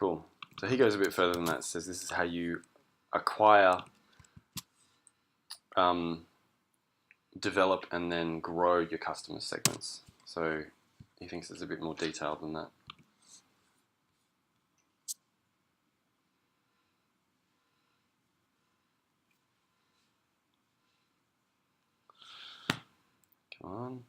cool. So he goes a bit further than that. Says this is how you acquire, develop, and then grow your customer segments. So he thinks it's a bit more detailed than that. Come on.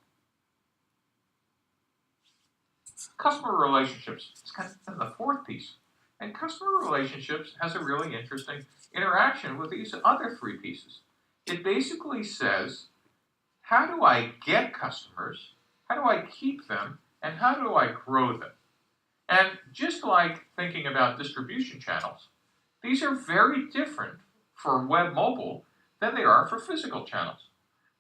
Customer relationships. It's kind of the fourth piece. And customer relationships has a really interesting interaction with these other three pieces. It basically says, how do I get customers? How do I keep them? And how do I grow them? And just like thinking about distribution channels, these are very different for web mobile than they are for physical channels.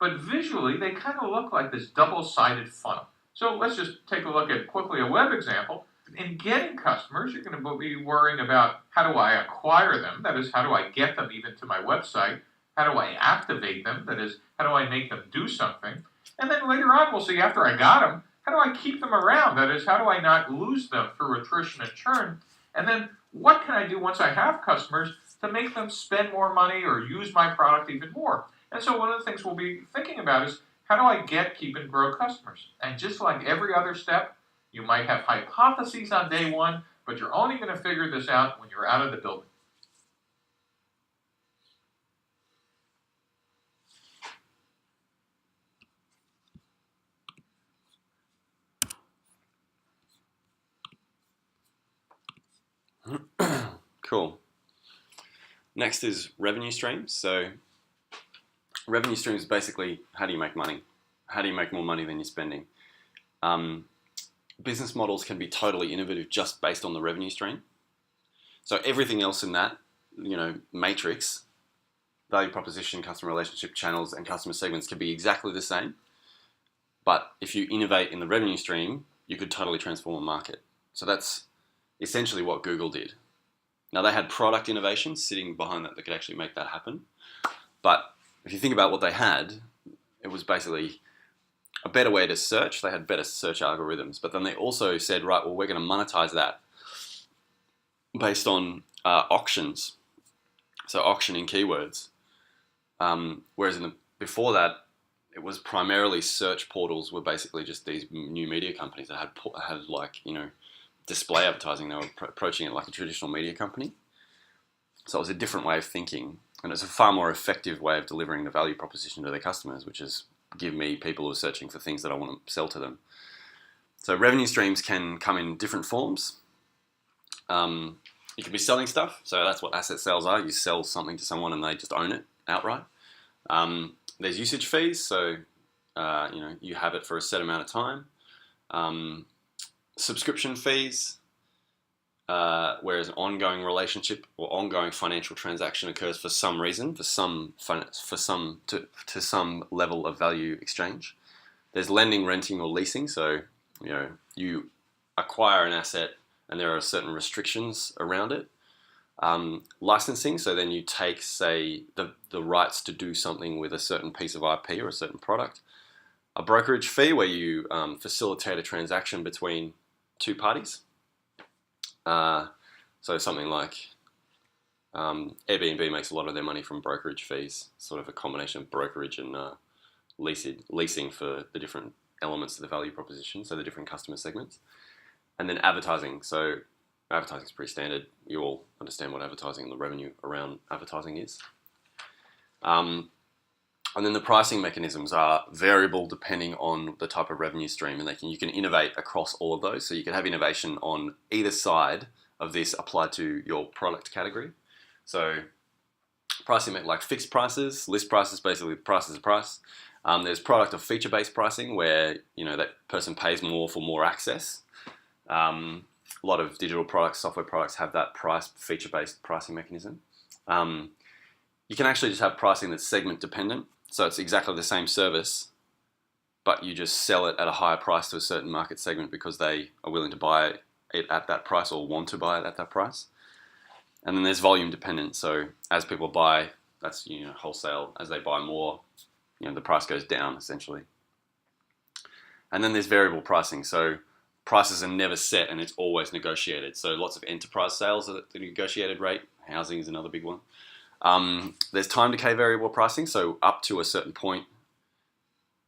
But visually, they kind of look like this double-sided funnel. So let's just take a look at quickly a web example. In getting customers, you're going to be worrying about how do I acquire them? That is, how do I get them even to my website? How do I activate them? That is, how do I make them do something? And then later on, we'll see after I got them, how do I keep them around? That is, how do I not lose them through attrition and churn? And then what can I do once I have customers to make them spend more money or use my product even more? And so one of the things we'll be thinking about is, how do I get, keep, and grow customers? And just like every other step, you might have hypotheses on day one, but you're only going to figure this out when you're out of the building. Cool. Next is revenue streams. So revenue streams is basically how do you make money? How do you make more money than you're spending? Business models can be totally innovative just based on the revenue stream. So everything else in that, matrix, value proposition, customer relationship channels, and customer segments can be exactly the same. But if you innovate in the revenue stream, you could totally transform a market. So that's essentially what Google did. Now they had product innovations sitting behind that could actually make that happen. But if you think about what they had, it was basically a better way to search. They had better search algorithms, but then they also said, right, well, we're going to monetize that based on auctions. So auctioning keywords. Whereas before that, it was primarily search portals were basically just these new media companies that had display advertising. They were approaching it like a traditional media company. So it was a different way of thinking, and it's a far more effective way of delivering the value proposition to their customers, which is give me people who are searching for things that I want to sell to them. So revenue streams can come in different forms. You could be selling stuff. So that's what asset sales are. You sell something to someone and they just own it outright. There's usage fees. So, you have it for a set amount of time. Subscription fees, whereas an ongoing relationship or ongoing financial transaction occurs for some reason, to some level of value exchange. There's lending, renting, or leasing. So you acquire an asset and there are certain restrictions around it. Licensing. So then you take, say, the rights to do something with a certain piece of IP or a certain product. A brokerage fee where you facilitate a transaction between two parties. So something like Airbnb makes a lot of their money from brokerage fees, sort of a combination of brokerage and leasing for the different elements of the value proposition, so the different customer segments. And then advertising. So advertising is pretty standard. You all understand what advertising and the revenue around advertising is. And then the pricing mechanisms are variable depending on the type of revenue stream, and you can innovate across all of those. So you can have innovation on either side of this applied to your product category. So pricing like fixed prices, list prices, basically price is a price. There's product or feature-based pricing where that person pays more for more access. A lot of digital products, software products have that feature-based pricing mechanism. You can actually just have pricing that's segment dependent. So it's exactly the same service, but you just sell it at a higher price to a certain market segment because they are willing to buy it at that price or want to buy it at that price. And then there's volume dependent. So as people buy, that's wholesale. As they buy more, the price goes down essentially. And then there's variable pricing. So prices are never set and it's always negotiated. So lots of enterprise sales are at the negotiated rate. Housing is another big one. There's time decay variable pricing. So up to a certain point,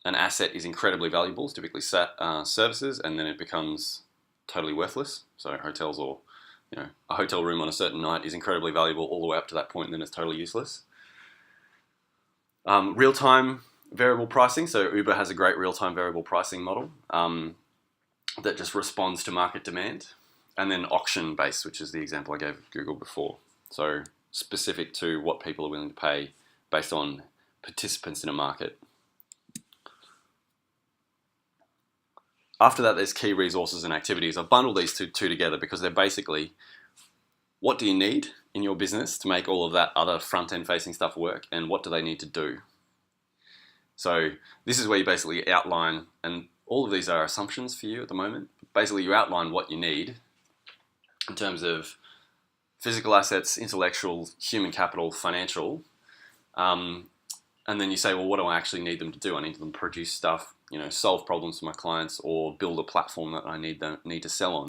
an asset is incredibly valuable, it's typically services, and then it becomes totally worthless. So hotels, or a hotel room on a certain night is incredibly valuable all the way up to that point, and then it's totally useless. Real-time variable pricing. So Uber has a great real-time variable pricing model that just responds to market demand. And then auction-based, which is the example I gave of Google before. So specific to what people are willing to pay based on participants in a market. After that, there's key resources and activities. I've bundled these two together because they're basically, what do you need in your business to make all of that other front-end facing stuff work, and what do they need to do? So this is where you basically outline, and all of these are assumptions for you at the moment. Basically, you outline what you need in terms of physical assets, intellectual, human capital, financial, and then you say, well, what do I actually need them to do? I need them to produce stuff, solve problems for my clients, or build a platform that I need to sell on.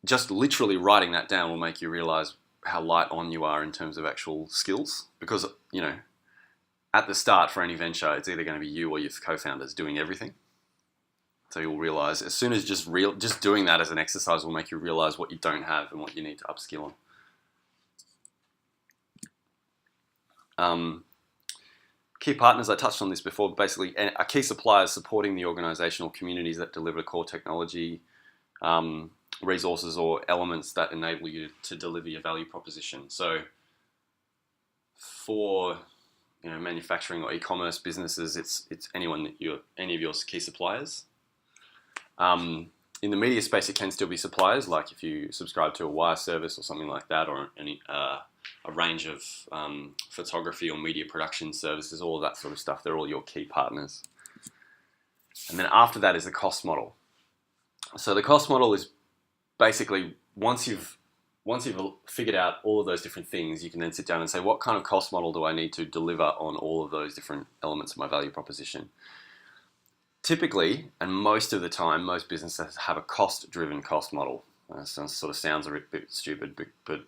Just literally writing that down will make you realize how light on you are in terms of actual skills. Because, at the start for any venture, it's either going to be you or your co-founders doing everything. So you'll realize as soon as just doing that as an exercise will make you realize what you don't have and what you need to upskill on. Key partners, I touched on this before, basically a key supplier supporting the organizational communities that deliver core technology, resources or elements that enable you to deliver your value proposition. So for manufacturing or e-commerce businesses, it's any of your key suppliers. In the media space, it can still be suppliers, like if you subscribe to a wire service or something like that, or a range of photography or media production services, all of that sort of stuff. They're all your key partners. And then after that is the cost model. So the cost model is basically once you've figured out all of those different things, you can then sit down and say, what kind of cost model do I need to deliver on all of those different elements of my value proposition? Typically, and most of the time, most businesses have a cost-driven cost model. Sort of sounds a bit stupid, but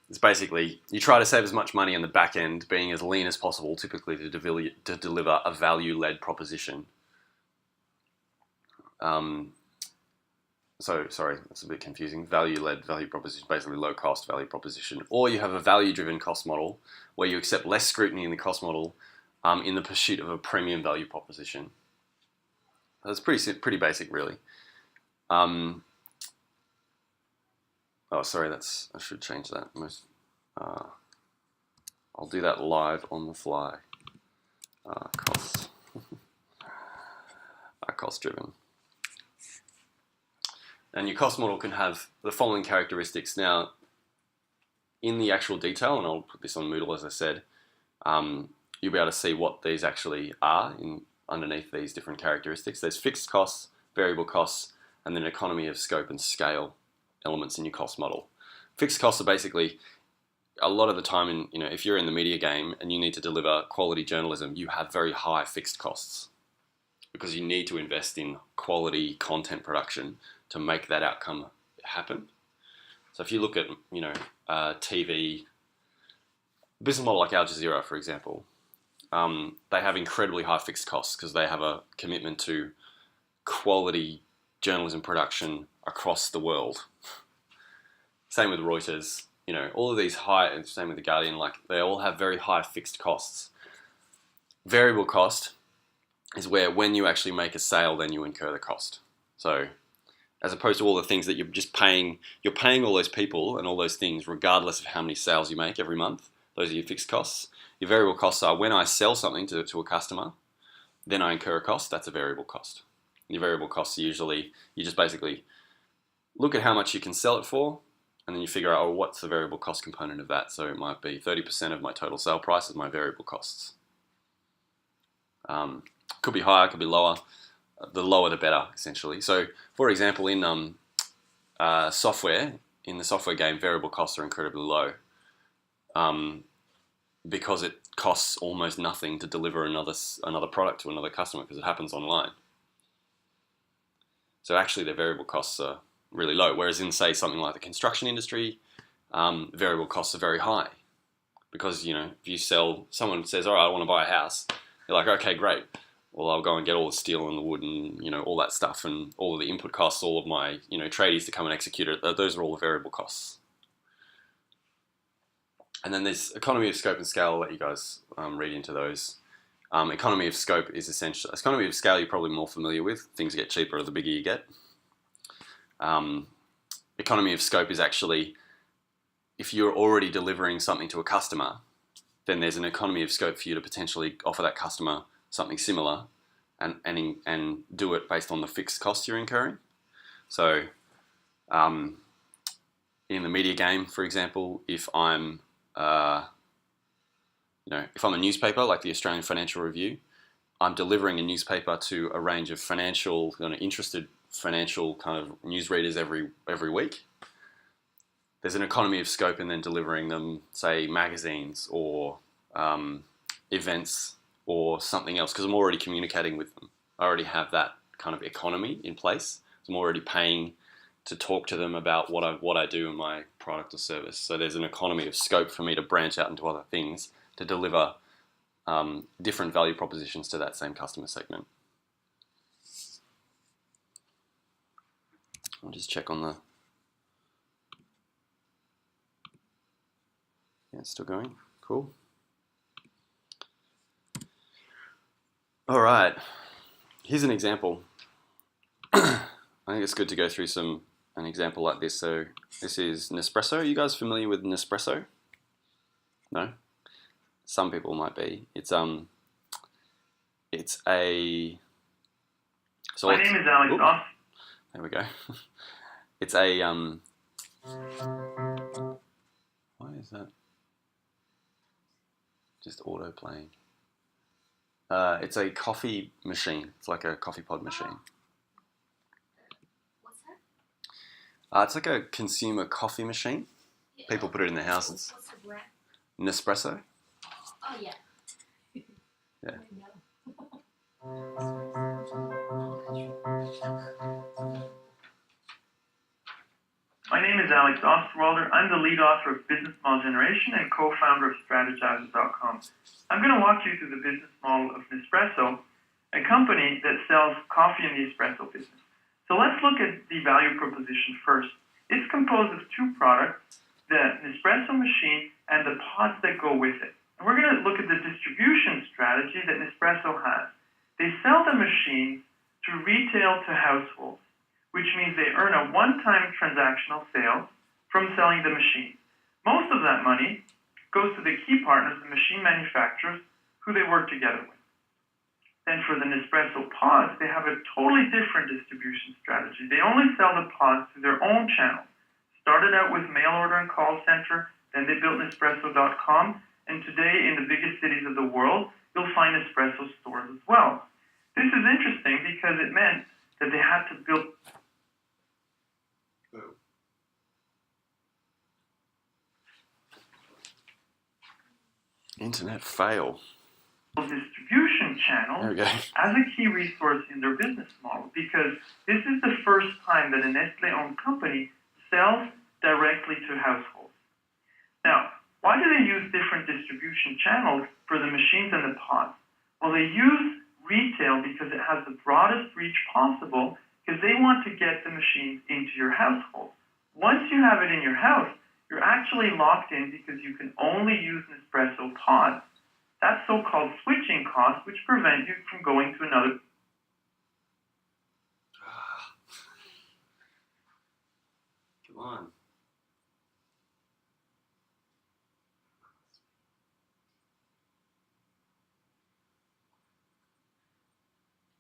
it's basically you try to save as much money on the back end, being as lean as possible, typically to deliver a value-led proposition. So, sorry, that's a bit confusing. Value-led value proposition, basically low-cost value proposition. Or you have a value-driven cost model where you accept less scrutiny in the cost model in the pursuit of a premium value proposition. That's pretty basic, really. Oh, sorry, I should change that. I'll do that live on the fly. Cost-driven. And your cost model can have the following characteristics. Now, in the actual detail, and I'll put this on Moodle as I said, you'll be able to see what these actually are underneath these different characteristics. There's fixed costs, variable costs, and then economy of scope and scale elements in your cost model. Fixed costs are basically a lot of the time if you're in the media game and you need to deliver quality journalism, you have very high fixed costs because you need to invest in quality content production to make that outcome happen. So if you look at TV business model like Al Jazeera, for example, they have incredibly high fixed costs because they have a commitment to quality journalism production across the world. Same with Reuters, all of these and same with The Guardian, they all have very high fixed costs. Variable cost is where when you actually make a sale, then you incur the cost. So as opposed to all the things that you're paying all those people and all those things regardless of how many sales you make every month. Those are your fixed costs. Your variable costs are when I sell something to a customer, then I incur a cost. That's a variable cost. Your variable costs are usually, you just basically look at how much you can sell it for, and then you figure out, what's the variable cost component of that? So it might be 30% of my total sale price is my variable costs. Could be higher, could be lower. The lower the better, essentially. So, for example, in software, in the software game, variable costs are incredibly low because it costs almost nothing to deliver another product to another customer because it happens online. So actually their variable costs are really low. Whereas in, say, something like the construction industry, variable costs are very high. Because, if you sell, someone says, all right, I want to buy a house. You're like, okay, great. Well, I'll go and get all the steel and the wood and, all that stuff and all of the input costs, all of my, tradies to come and execute it. Those are all the variable costs. And then there's economy of scope and scale. I'll let you guys read into those. Economy of scope is essentially, economy of scale you're probably more familiar with. Things get cheaper the bigger you get. Economy of scope is actually, if you're already delivering something to a customer, then there's an economy of scope for you to potentially offer that customer something similar and do it based on the fixed costs you're incurring. So in the media game, for example, if I'm if I'm a newspaper like the Australian Financial Review, I'm delivering a newspaper to a range of financial, interested financial kind of newsreaders every week. There's an economy of scope in then delivering them, say, magazines or events or something else, because I'm already communicating with them. I already have that kind of economy in place. So I'm already paying to talk to them about what I do in my product or service. So there's an economy of scope for me to branch out into other things to deliver different value propositions to that same customer segment. I'll just check on the... Yeah, it's still going. Cool. All right. Here's an example. I think it's good to go through an example like this. So this is Nespresso. Are you guys familiar with Nespresso? No? Some people might be. It's a... So My name is Alex Off. There we go. It's a... Why is that? Just auto playing. It's a coffee machine. It's like a coffee pod machine. What's that? It's like a consumer coffee machine. Yeah. People put it in their houses. What's the brand? Nespresso. Oh, yeah. Yeah. My name is Alex Osterwalder. I'm the lead author of Business Model Generation and co-founder of Strategizer.com. I'm going to walk you through the business model of Nespresso, a company that sells coffee in the espresso business. So let's look at the value proposition first. It's composed of two products, the Nespresso machine and the pods that go with it. And we're going to look at the distribution strategy that Nespresso has. They sell the machines to retail to households, which means they earn a one-time transactional sale from selling the machine. Most of that money goes to the key partners, the machine manufacturers, who they work together with. Then for the Nespresso pods, they have a totally different distribution strategy. They only sell the pods to their own channel. Started out with mail order and call center, then they built Nespresso.com, and today in the biggest cities of the world, you'll find Nespresso stores as well. This is interesting because it meant that they had to build Internet fail. distribution channels There we go. as a key resource in their business model, because this is the first time that a Nestle-owned company sells directly to households. Now, why do they use different distribution channels for the machines and the pods? Well, they use retail because it has the broadest reach possible, because they want to get the machines into your household. Once you have it in your house, you're actually locked in because you can only use Nespresso pods. That's so-called switching costs, which prevent you from going to another. Come on.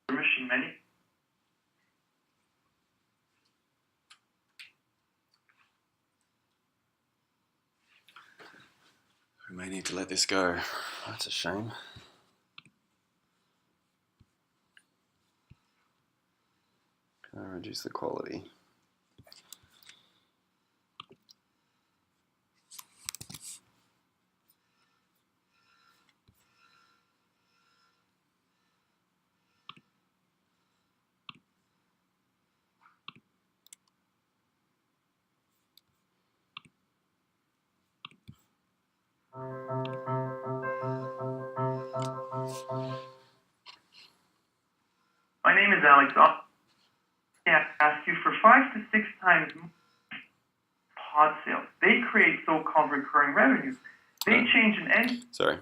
Machine menu. We may need to let this go. That's a shame. Can I reduce the quality? name is Alex. I ask you for 5 to 6 times more pod sales. They create so-called recurring revenues. They change an end. Sorry.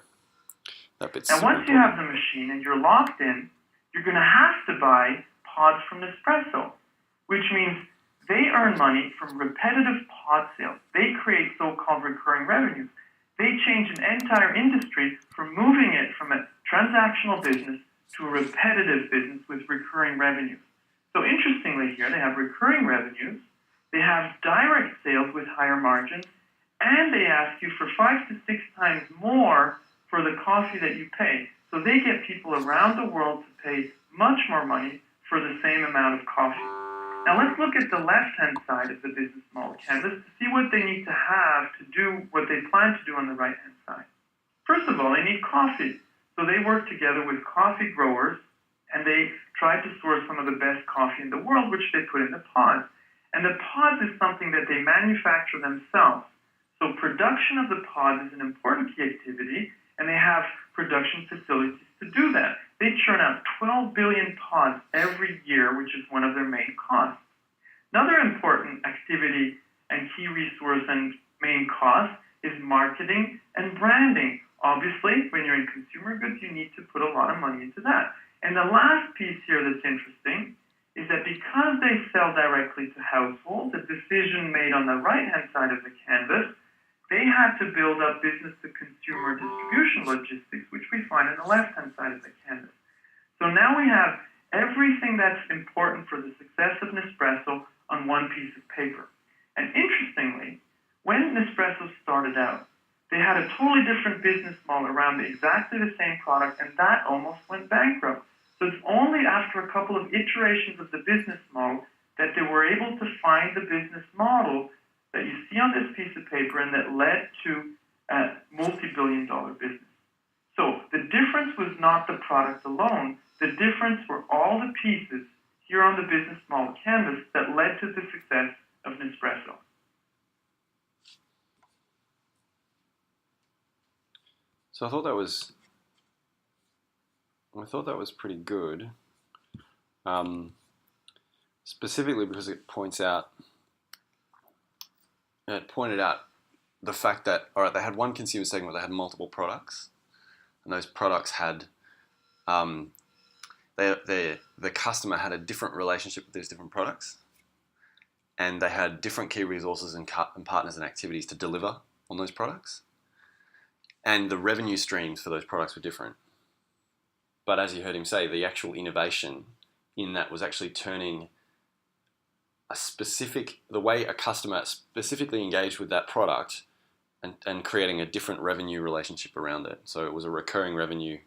That bit's Now, super once you important. have the machine and you're locked in, you're going to have to buy pods from Nespresso, which means they earn money from repetitive pod sales. They create so-called recurring revenues. They change an entire industry from moving it from a transactional business to a repetitive business with recurring revenues. So interestingly here, they have recurring revenues, they have direct sales with higher margins, and they ask you for 5 to 6 times more for the coffee that you pay. So they get people around the world to pay much more money for the same amount of coffee. Now let's look at the left-hand side of the business model canvas to see what they need to have to do what they plan to do on the right-hand side. First of all, they need coffee. So they work together with coffee growers, and they try to source some of the best coffee in the world, which they put in the pods. And the pods is something that they manufacture themselves. So production of the pods is an important key activity, and they have production facilities to do that. They churn out 12 billion pods every year, which is one of their main costs. Another important activity and key resource and main cost is marketing and branding. Obviously, when you're in consumer goods, you need to put a lot of money into that. And the last piece here that's interesting is that because they sell directly to households, a decision made on the right-hand side of the canvas, they had to build up business-to-consumer distribution logistics, which we find on the left-hand side of the canvas. So now we have everything that's important for the success of Nespresso on one piece of paper. And interestingly, when Nespresso started out, they had a totally different business model around exactly the same product, and that almost went bankrupt. So it's only after a couple of iterations of the business model that they were able to find the business model that you see on this piece of paper and that led to a multi-billion-dollar business. So the difference was not the product alone. The difference were all the pieces here on the business model canvas that led to the success of Nespresso. So I thought that was pretty good, specifically because it pointed out the fact that, all right, they had one consumer segment, they had multiple products, and those products had, the customer had a different relationship with these different products, and they had different key resources and partners and activities to deliver on those products, and the revenue streams for those products were different. But as you heard him say, the actual innovation in that was actually turning the way a customer specifically engaged with that product and creating a different revenue relationship around it. So it was a recurring revenue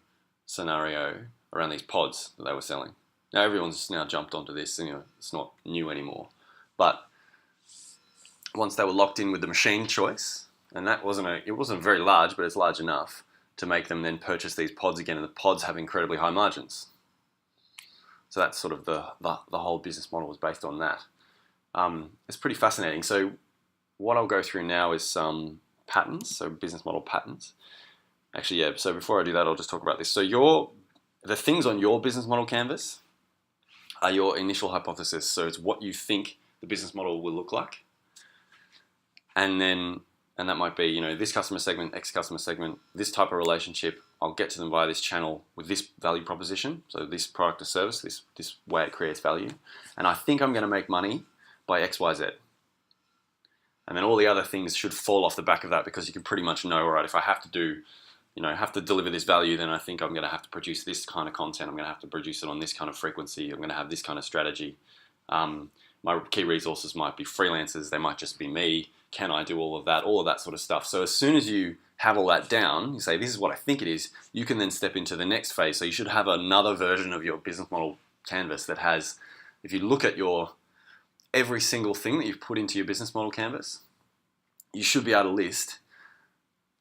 scenario around these pods that they were selling. Now everyone's now jumped onto this, and it's not new anymore. But once they were locked in with the machine choice, and that it wasn't very large, but it's large enough to make them then purchase these pods again, and the pods have incredibly high margins. So that's sort of the whole business model was based on that. It's pretty fascinating. So what I'll go through now is some patterns, so business model patterns. Actually, yeah, so before I do that, I'll just talk about this. So the things on your business model canvas are your initial hypothesis. So it's what you think the business model will look like. And that might be, this customer segment, X customer segment, this type of relationship, I'll get to them via this channel with this value proposition. So this product or service, this way it creates value. And I think I'm going to make money by X, Y, Z. And then all the other things should fall off the back of that, because you can pretty much know, all right, if I have to deliver this value, then I think I'm going to have to produce this kind of content. I'm going to have to produce it on this kind of frequency. I'm going to have this kind of strategy. My key resources might be freelancers. They might just be me. Can I do all of that sort of stuff? So as soon as you have all that down, you say, this is what I think it is, you can then step into the next phase. So you should have another version of your business model canvas that has, if you look at every single thing that you've put into your business model canvas, you should be able to list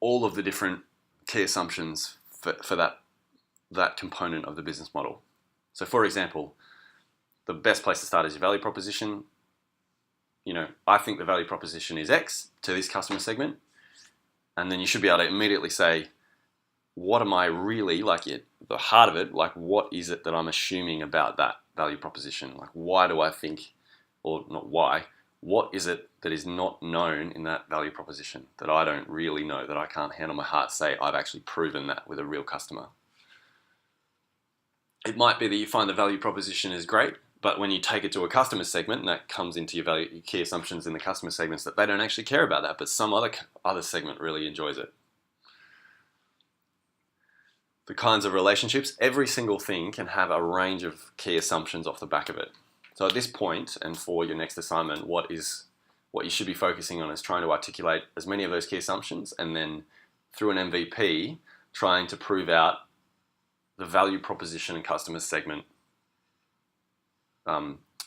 all of the different key assumptions for that component of the business model. So for example, the best place to start is your value proposition. I think the value proposition is X to this customer segment. And then you should be able to immediately say, what am I really, the heart of it, what is it that I'm assuming about that value proposition. Like, why do I think, or not why, what is it that is not known in that value proposition that I don't really know, that I can't hand on my heart say I've actually proven that with a real customer? It might be that you find the value proposition is great, but when you take it to a customer segment, and that comes into your key assumptions in the customer segments, that they don't actually care about that, but some other segment really enjoys it. The kinds of relationships, every single thing can have a range of key assumptions off the back of it. So at this point, and for your next assignment, what you should be focusing on is trying to articulate as many of those key assumptions, and then through an MVP, trying to prove out the value proposition and customer segment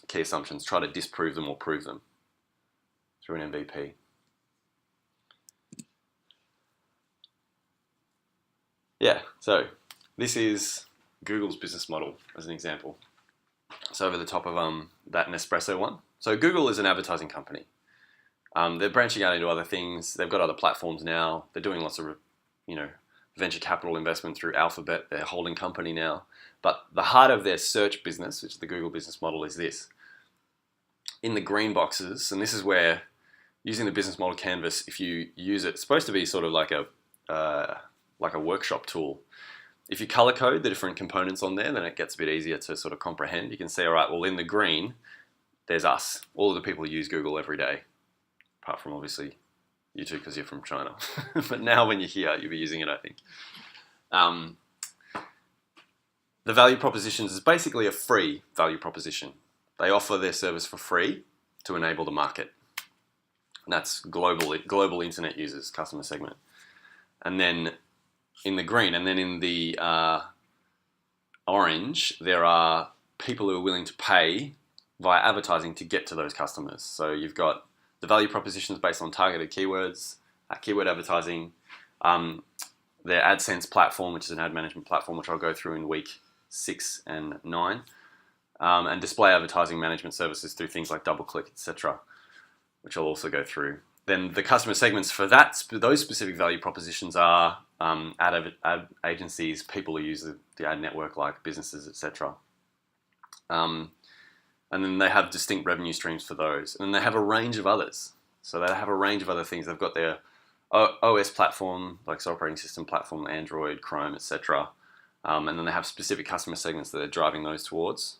key assumptions. Try to disprove them or prove them through an MVP. Yeah, so this is Google's business model as an example. So over the top of that Nespresso one. So Google is an advertising company. They're branching out into other things. They've got other platforms now. They're doing lots of, venture capital investment through Alphabet, their holding company now. But the heart of their search business, which is the Google business model, is this. In the green boxes, and this is where using the business model canvas, if you use it, it's supposed to be sort of like a workshop tool. If you color code the different components on there, then it gets a bit easier to sort of comprehend. You can see, all right, well, in the green, there's us. All of the people who use Google every day, apart from obviously you two because you're from China. But now when you're here, you'll be using it, I think. The value propositions is basically a free value proposition. They offer their service for free to enable the market. And that's global internet users, customer segment. And then in the green, and then in the orange, there are people who are willing to pay via advertising to get to those customers. So you've got the value propositions based on targeted keywords, keyword advertising, their AdSense platform, which is an ad management platform, which I'll go through in week 6 and 9, and display advertising management services through things like DoubleClick, etc., which I'll also go through. Then the customer segments for those specific value propositions are ad agencies, people who use the ad network, like businesses, etc. And then they have distinct revenue streams for those. And then they have a range of others. So they have a range of other things. They've got their OS platform, like operating system platform, Android, Chrome, etc. And then they have specific customer segments that they're driving those towards.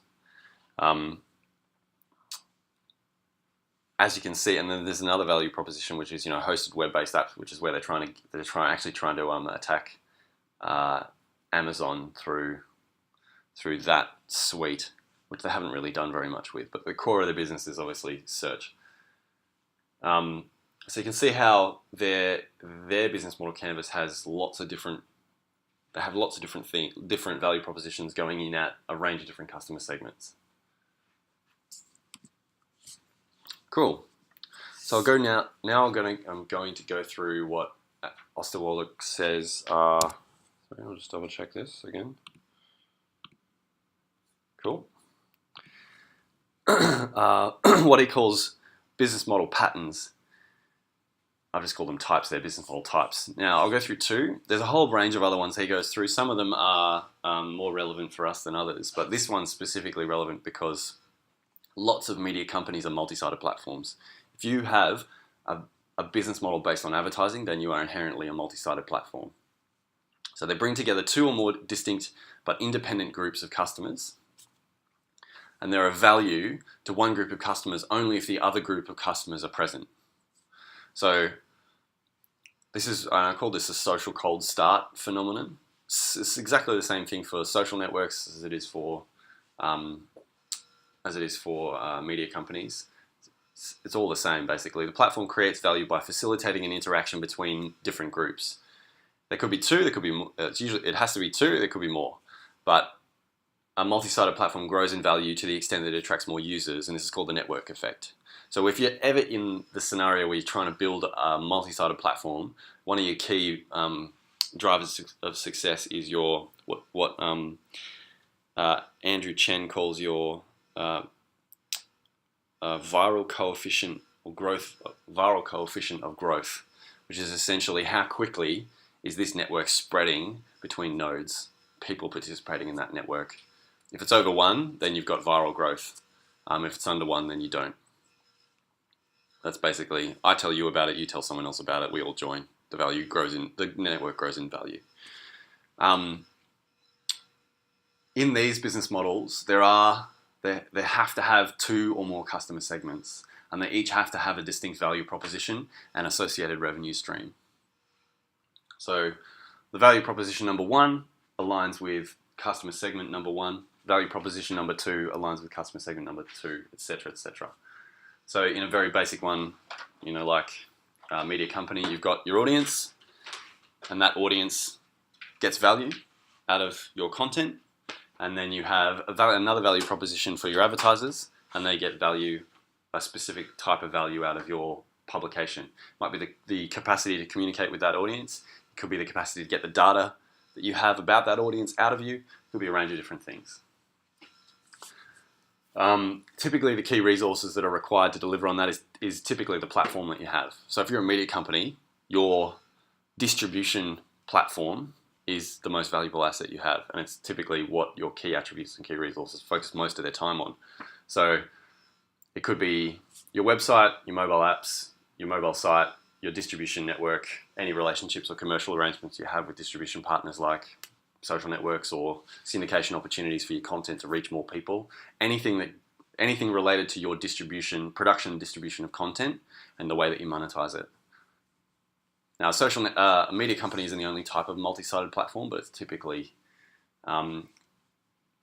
As you can see, and then there's another value proposition, which is hosted web-based apps, which is where they're actually trying to attack Amazon through that suite, which they haven't really done very much with. But the core of the business is obviously search. So you can see how their business model canvas has lots of different. They have lots of different value propositions going in at a range of different customer segments. Cool. So I'll go now. Now I'm going to go through what Osterwalder says. Sorry, I'll just double check this again. Cool. What he calls business model patterns. I've just called them types. They're business model types. Now I'll go through 2. There's a whole range of other ones he goes through. Some of them are more relevant for us than others, but this one's specifically relevant because lots of media companies are multi-sided platforms. If you have a business model based on advertising, then you are inherently a multi-sided platform. So they bring together 2 or more distinct but independent groups of customers, and they're of value to one group of customers only if the other group of customers are present. So this is, I call this a social cold start phenomenon. It's exactly the same thing for social networks as it is for media companies. It's all the same, basically. The platform creates value by facilitating an interaction between different groups. There could be 2, there could be more. It has to be 2, there could be more. But a multi-sided platform grows in value to the extent that it attracts more users, and this is called the network effect. So if you're ever in the scenario where you're trying to build a multi-sided platform, one of your key drivers of success is your what Andrew Chen calls your viral coefficient of growth, which is essentially how quickly is this network spreading between nodes, people participating in that network. If it's over 1, then you've got viral growth. If it's under 1, then you don't. That's basically, I tell you about it, you tell someone else about it, we all join. The network grows in value. In these business models, they have to have 2 or more customer segments, and they each have to have a distinct value proposition and associated revenue stream. So the value proposition number 1 aligns with customer segment number 1. Value proposition number 2 aligns with customer segment number 2, etc., etc. So in a very basic one, like a media company, you've got your audience, and that audience gets value out of your content, and then you have another value proposition for your advertisers, and they get a specific type of value out of your publication. Might be the capacity to communicate with that audience. It could be the capacity to get the data that you have about that audience out of you. It could be a range of different things. Typically, the key resources that are required to deliver on that is typically the platform that you have. So if you're a media company, your distribution platform is the most valuable asset you have, and it's typically what your key attributes and key resources focus most of their time on. So it could be your website, your mobile apps, your mobile site, your distribution network, any relationships or commercial arrangements you have with distribution partners like social networks or syndication opportunities for your content to reach more people. Anything related to your production and distribution of content and the way that you monetize it. Now, a media company isn't the only type of multi-sided platform, but it's typically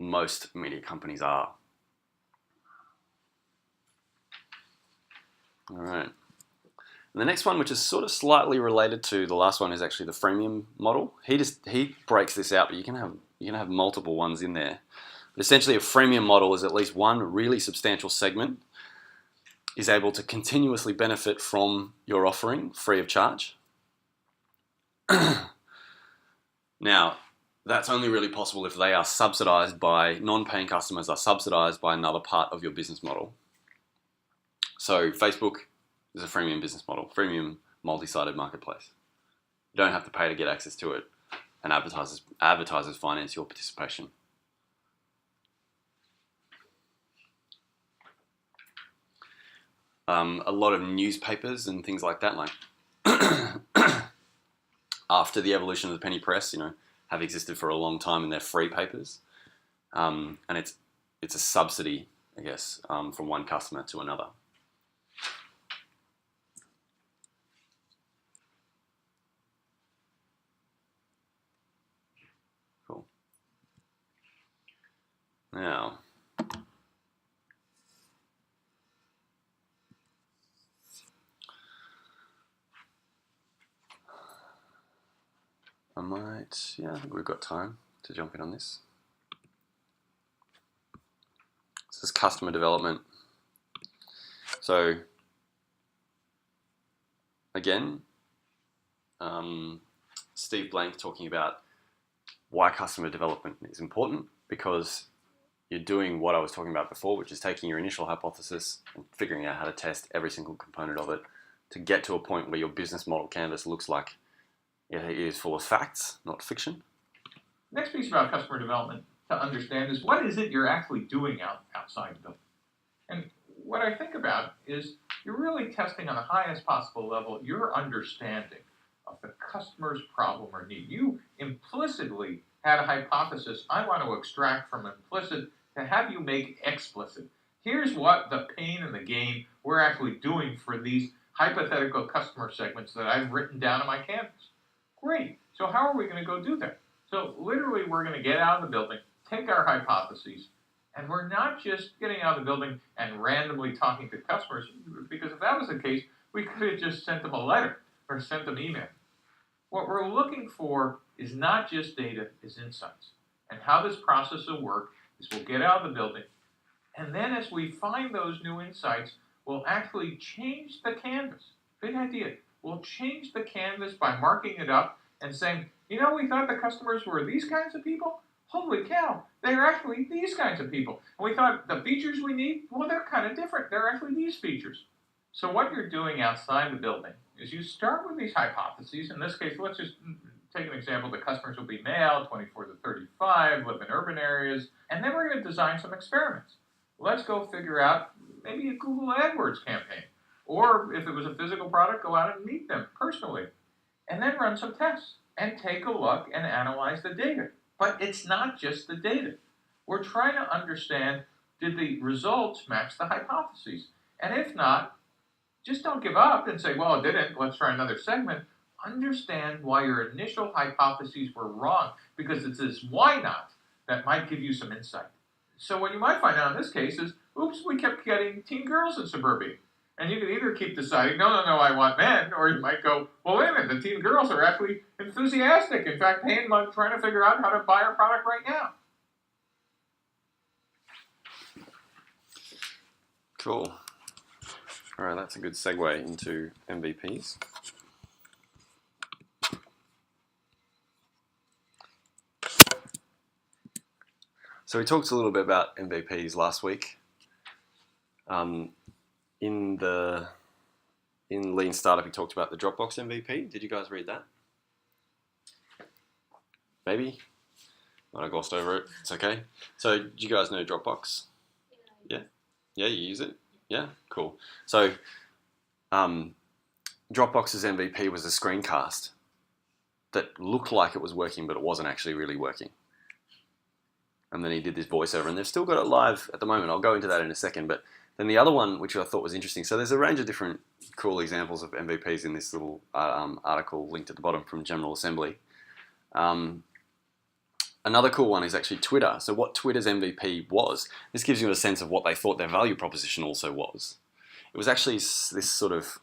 most media companies are. All right. And the next one, which is sort of slightly related to the last one, is actually the freemium model. He breaks this out, but you can have multiple ones in there. But essentially, a freemium model is at least one really substantial segment is able to continuously benefit from your offering free of charge. Now, that's only really possible if they are subsidized by non-paying customers are subsidized by another part of your business model. So Facebook is a freemium business model, freemium multi-sided marketplace. You don't have to pay to get access to it, and advertisers finance your participation. A lot of newspapers and things like that, like after the evolution of the penny press, have existed for a long time, and they're free papers, and it's a subsidy, I guess, from one customer to another. Cool. Now, I think we've got time to jump in on this. This is customer development. So, again, Steve Blank talking about why customer development is important, because you're doing what I was talking about before, which is taking your initial hypothesis and figuring out how to test every single component of it to get to a point where your business model canvas looks like it is full of facts, not fiction. Next piece about customer development to understand is what is it you're actually doing outside the building. And what I think about is you're really testing on the highest possible level your understanding of the customer's problem or need. You implicitly had a hypothesis I want to extract from implicit to have you make explicit. Here's what the pain and the gain we're actually doing for these hypothetical customer segments that I've written down on my canvas. Great. So how are we going to go do that? So literally we're going to get out of the building, take our hypotheses, and we're not just getting out of the building and randomly talking to customers, because if that was the case, we could have just sent them a letter or sent them email. What we're looking for is not just data, is insights. And how this process will work is we'll get out of the building, and then as we find those new insights, we'll actually change the canvas. Big idea. We'll change the canvas by marking it up and saying, we thought the customers were these kinds of people. Holy cow, they're actually these kinds of people. And we thought the features we need, well, they're kind of different. They're actually these features. So what you're doing outside the building is you start with these hypotheses. In this case, let's just take an example, the customers will be male, 24 to 35, live in urban areas, and then we're going to design some experiments. Let's go figure out maybe a Google AdWords campaign. Or if it was a physical product, go out and meet them personally. And then run some tests and take a look and analyze the data. But it's not just the data. We're trying to understand, did the results match the hypotheses? And if not, just don't give up and say, well, it didn't, let's try another segment. Understand why your initial hypotheses were wrong, because it's this why not that might give you some insight. So what you might find out in this case is, oops, we kept getting teen girls in suburbia. And you can either keep deciding, no, I want men, or you might go, well, wait a minute, the teen girls are actually enthusiastic. In fact, paying money, trying to figure out how to buy our product right now. Cool. All right, that's a good segue into MVPs. So we talked a little bit about MVPs last week. In Lean Startup, he talked about the Dropbox MVP. Did you guys read that? Maybe? I glossed over it. It's okay. So, do you guys know Dropbox? Yeah? Yeah, you use it? Yeah? Cool. So, Dropbox's MVP was a screencast that looked like it was working, but it wasn't actually really working. And then he did this voiceover, and they've still got it live at the moment. I'll go into that in a second. But then the other one, which I thought was interesting, so there's a range of different cool examples of MVPs in this little article linked at the bottom from General Assembly. Another cool one is actually Twitter. So what Twitter's MVP was, this gives you a sense of what they thought their value proposition also was. It was actually this sort of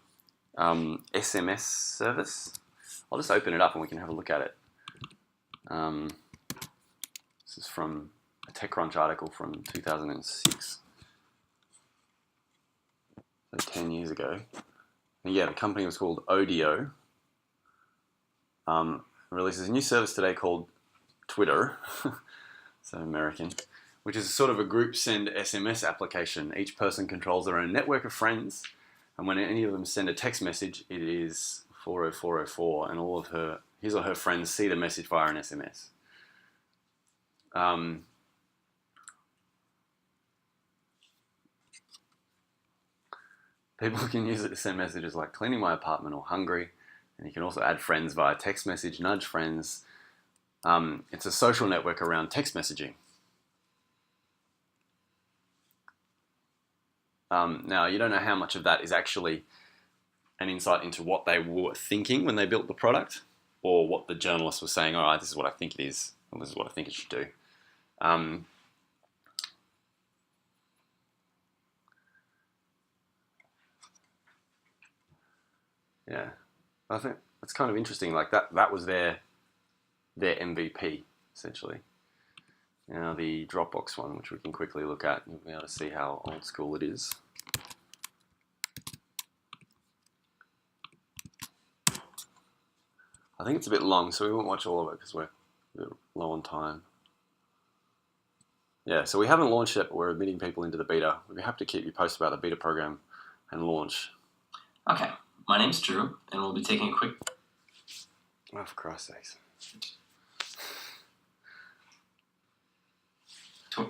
SMS service. I'll just open it up and we can have a look at it. This is from a TechCrunch article from 2006. So 10 years ago. And yeah, the company was called Odeo. Releases a new service today called Twitter, so American, which is sort of a group send SMS application. Each person controls their own network of friends, and when any of them send a text message, it is 40404, and all of his or her friends see the message via an SMS. People can use it to send messages like cleaning my apartment or hungry, and you can also add friends via text message, nudge friends. It's a social network around text messaging. Now, you don't know how much of that is actually an insight into what they were thinking when they built the product, or what the journalist was saying, all right, this is what I think it is, or this is what I think it should do. Yeah, I think that's kind of interesting. Like that was their MVP, essentially. Now the Dropbox one, which we can quickly look at, you'll be able to see how old school it is. I think it's a bit long, so we won't watch all of it because we're a bit low on time. Yeah, so we haven't launched yet, but we're admitting people into the beta. We'd be happy to keep you posted about the beta program and launch. Okay, my name's Drew, and we'll be taking a quick... Oh, for Christ's sakes. tour.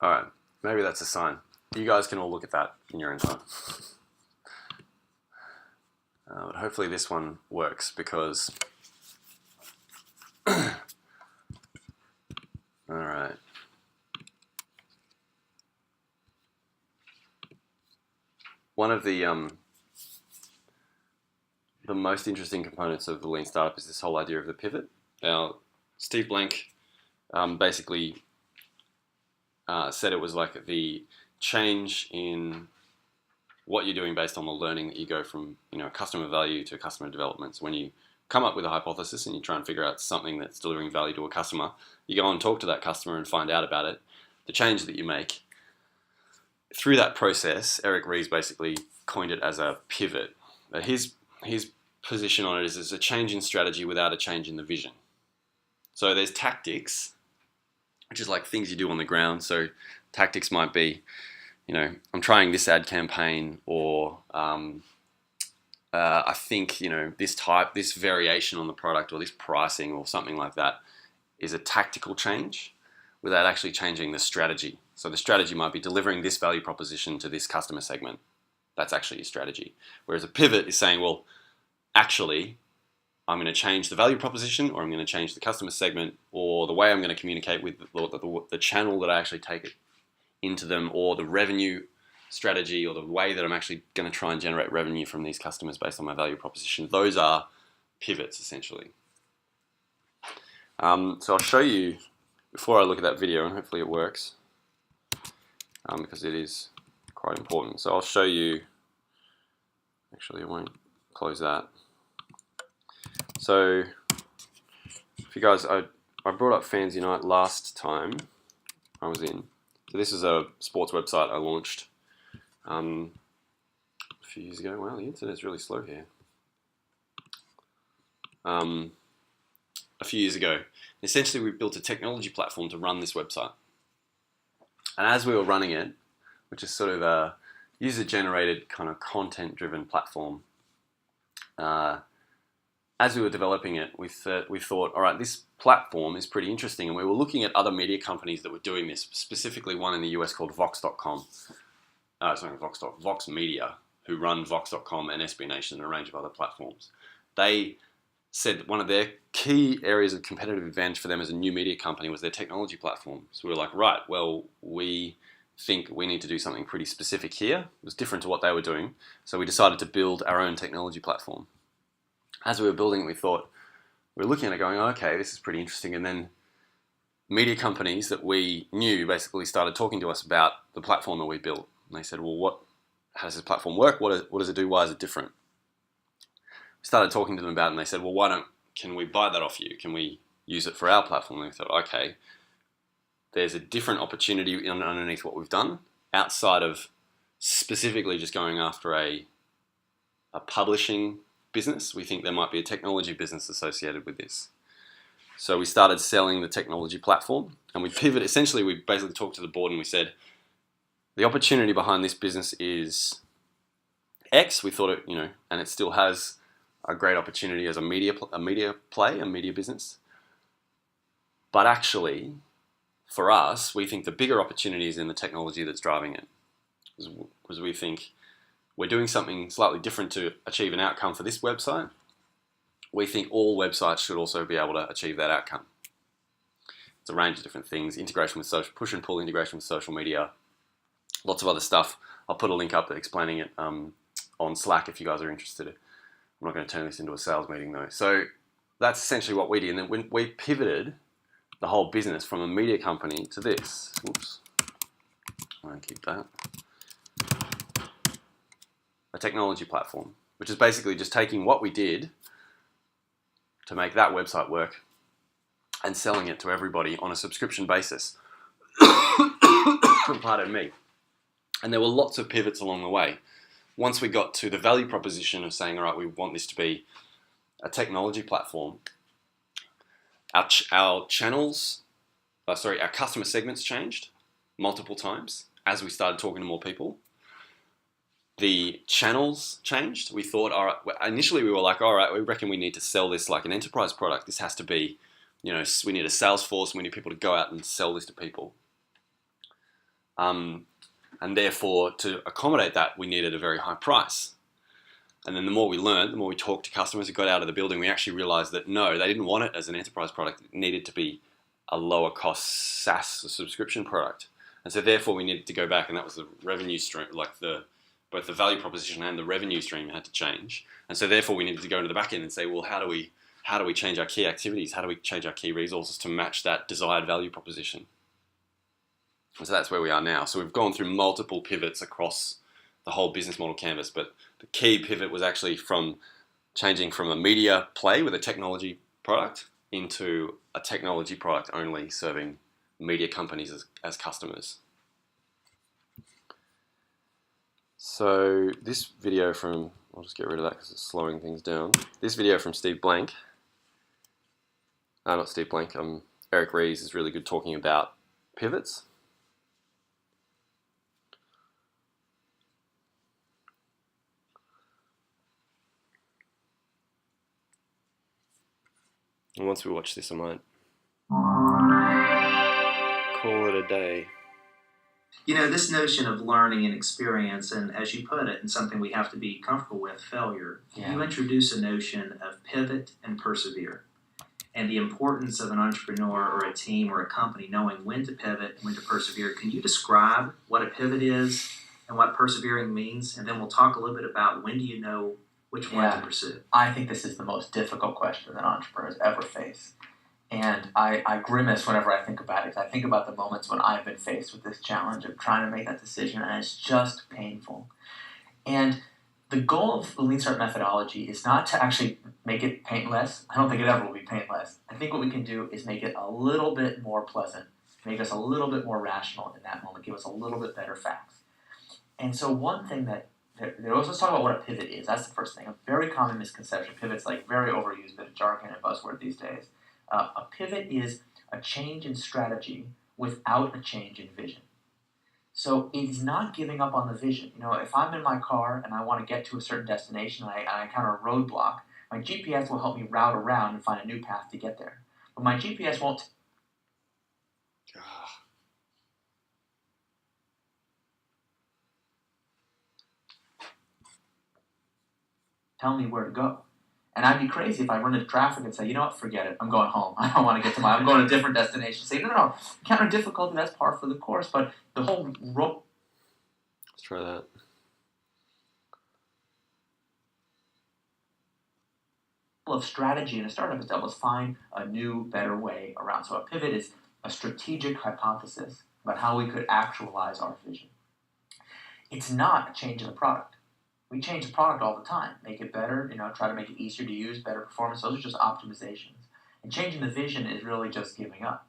All right, maybe that's a sign. You guys can all look at that in your own time. But hopefully this one works because... All right. One of the most interesting components of the Lean Startup is this whole idea of the pivot. Now, Steve Blank basically said it was like the change in what you're doing based on the learning that you go from, customer value to customer development. So when you come up with a hypothesis and you try and figure out something that's delivering value to a customer, you go and talk to that customer and find out about it. The change that you make through that process, Eric Ries basically coined it as a pivot. But his position on it is it's a change in strategy without a change in the vision. So there's tactics, which which is like things you do on the ground. So tactics might be, you know, I'm trying this ad campaign, or I think, you know, this variation on the product or this pricing or something like that is a tactical change without actually changing the strategy. So the strategy might be delivering this value proposition to this customer segment. That's actually your strategy. Whereas a pivot is saying, well, actually, I'm going to change the value proposition, or I'm going to change the customer segment, or the way I'm going to communicate with the channel that I actually take it into them, or the revenue strategy, or the way that I'm actually going to try and generate revenue from these customers based on my value proposition. Those are pivots, essentially. So I'll show you, before I look at that video, and hopefully it works, because it is quite important. So I'll show you, actually I won't close that. So if you guys, I brought up Fans Unite last time I was in. So this is a sports website I launched a few years ago. Wow, the internet's really slow here. A few years ago. Essentially, we built a technology platform to run this website. And as we were running it, which is sort of a user-generated kind of content-driven platform, as we were developing it, we thought, all right, this platform is pretty interesting. And we were looking at other media companies that were doing this, specifically one in the US called Vox.com. Sorry, Vox Media, who run Vox.com and SB Nation and a range of other platforms. They said that one of their key areas of competitive advantage for them as a new media company was their technology platform. So we were like, right, well, we think we need to do something pretty specific here. It was different to what they were doing. So we decided to build our own technology platform. As we were building it, we thought, we were looking at it going, okay, this is pretty interesting. And then media companies that we knew basically started talking to us about the platform that we built. And they said, well, how does this platform work? What does it do? Why is it different? We started talking to them about it, and they said, well, can we buy that off you? Can we use it for our platform? And we thought, okay, there's a different opportunity underneath what we've done outside of specifically just going after a publishing business. We think there might be a technology business associated with this. So we started selling the technology platform, and we pivoted. Essentially, we basically talked to the board and we said, the opportunity behind this business is X. We thought it, you know, and it still has a great opportunity as a media business. But actually, for us, we think the bigger opportunity is in the technology that's driving it. Because we think we're doing something slightly different to achieve an outcome for this website. We think all websites should also be able to achieve that outcome. It's a range of different things, integration with social, push and pull integration with social media, lots of other stuff. I'll put a link up explaining it on Slack if you guys are interested. I'm not going to turn this into a sales meeting though. So that's essentially what we did. And then when we pivoted the whole business from a media company to this. Oops. I won't keep that. A technology platform, which is basically just taking what we did to make that website work and selling it to everybody on a subscription basis. Pardon me. And there were lots of pivots along the way. Once we got to the value proposition of saying, all right, we want this to be a technology platform, our customer segments changed multiple times as we started talking to more people. The channels changed. We thought, all right, initially we were like, all right, we reckon we need to sell this like an enterprise product. This has to be, you know, we need a sales force, we need people to go out and sell this to people. And therefore, to accommodate that, we needed a very high price. And then the more we learned, the more we talked to customers who got out of the building, we actually realized that no, they didn't want it as an enterprise product. It needed to be a lower cost SaaS subscription product. And so therefore we needed to go back, and that was the revenue stream, like both the value proposition and the revenue stream had to change. And so therefore we needed to go into the back end and say, well, how do we change our key activities? How do we change our key resources to match that desired value proposition? And so that's where we are now. So we've gone through multiple pivots across the whole business model canvas, but the key pivot was actually from changing from a media play with a technology product into a technology product only serving media companies as customers. So this video from, I'll just get rid of that because it's slowing things down. This video from Steve Blank, not Steve Blank, Eric Ries is really good talking about pivots. And once we watch this, I might call it a day. You know, this notion of learning and experience, and as you put it, and something we have to be comfortable with, failure, you introduce a notion of pivot and persevere. And the importance of an entrepreneur or a team or a company knowing when to pivot and when to persevere. Can you describe what a pivot is and what persevering means? And then we'll talk a little bit about when do you know which one to pursue. I think this is the most difficult question that entrepreneurs ever face. And I grimace whenever I think about it. I think about the moments when I've been faced with this challenge of trying to make that decision, and it's just painful. And the goal of the Lean Start methodology is not to actually make it painless. I don't think it ever will be painless. I think what we can do is make it a little bit more pleasant, make us a little bit more rational in that moment, give us a little bit better facts. And so one thing let's talk about what a pivot is. That's the first thing. A very common misconception. Pivot's like very overused bit of jargon and buzzword these days. A pivot is a change in strategy without a change in vision. So it's not giving up on the vision. You know, if I'm in my car and I want to get to a certain destination and I encounter a roadblock, my GPS will help me route around and find a new path to get there. But my GPS won't tell me where to go. And I'd be crazy if I run into traffic and say, you know what, forget it. I'm going home. I don't want to get to I'm going to a different destination. Say, no. Encounter difficulty, that's par for the course. But the whole Let's try that. of strategy in a startup is to help us find a new, better way around. So a pivot is a strategic hypothesis about how we could actualize our vision. It's not a change in the product. We change the product all the time, make it better, try to make it easier to use, better performance. Those are just optimizations. And changing the vision is really just giving up.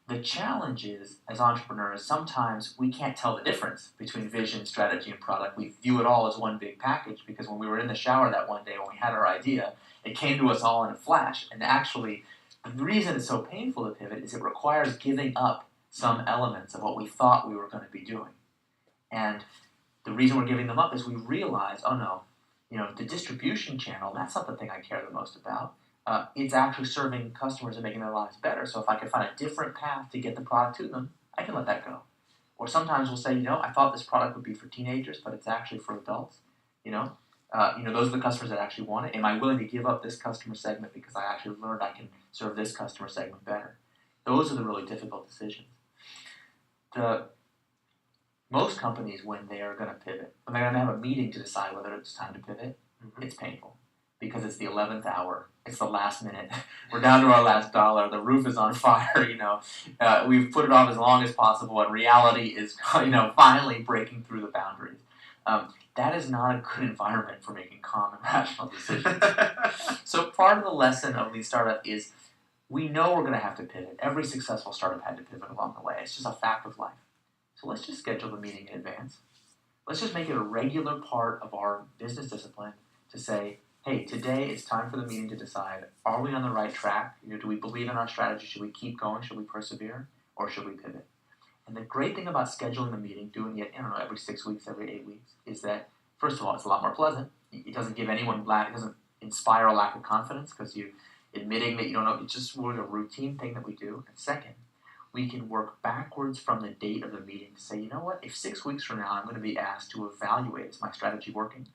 The challenge is, as entrepreneurs, sometimes we can't tell the difference between vision, strategy, and product. We view it all as one big package because when we were in the shower that one day when we had our idea, it came to us all in a flash. And actually, the reason it's so painful to pivot is it requires giving up some elements of what we thought we were going to be doing. And the reason we're giving them up is we realize, oh no, the distribution channel, that's not the thing I care the most about. It's actually serving customers and making their lives better. So if I can find a different path to get the product to them, I can let that go. Or sometimes we'll say, I thought this product would be for teenagers, but it's actually for adults. Those are the customers that actually want it. Am I willing to give up this customer segment because I actually learned I can serve this customer segment better? Those are the really difficult decisions. Most companies, when they are going to pivot, when they're going to have a meeting to decide whether it's time to pivot, it's painful because it's the 11th hour. It's the last minute. We're down to our last dollar. The roof is on fire. We've put it off as long as possible, and reality is, finally breaking through the boundaries. That is not a good environment for making calm and rational decisions. So part of the lesson of Lean Startup is we know we're going to have to pivot. Every successful startup had to pivot along the way. It's just a fact of life. So let's just schedule the meeting in advance. Let's just make it a regular part of our business discipline to say, hey, today it's time for the meeting to decide, are we on the right track? Do we believe in our strategy? Should we keep going? Should we persevere? Or should we pivot? And the great thing about scheduling the meeting, doing it, every 6 weeks, every 8 weeks, is that, first of all, it's a lot more pleasant. It doesn't give anyone it doesn't inspire a lack of confidence because you're admitting that you don't know. It's just more a routine thing that we do. And second, we can work backwards from the date of the meeting to say, you know what, if 6 weeks from now I'm going to be asked to evaluate, is my strategy working?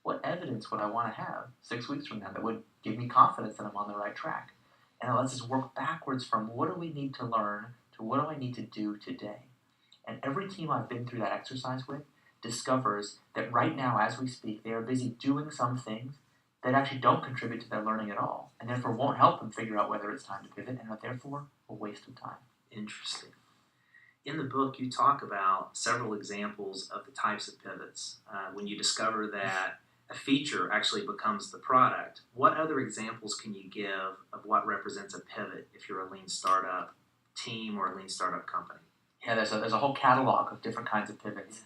What evidence would I want to have 6 weeks from now that would give me confidence that I'm on the right track? And it lets us work backwards from what do we need to learn to what do I need to do today? And every team I've been through that exercise with discovers that right now, as we speak, they are busy doing some things that actually don't contribute to their learning at all, and therefore won't help them figure out whether it's time to pivot, and are therefore a waste of time. Interesting. In the book, you talk about several examples of the types of pivots. When you discover that a feature actually becomes the product, what other examples can you give of what represents a pivot if you're a lean startup team or a lean startup company? Yeah, there's a whole catalog of different kinds of pivots.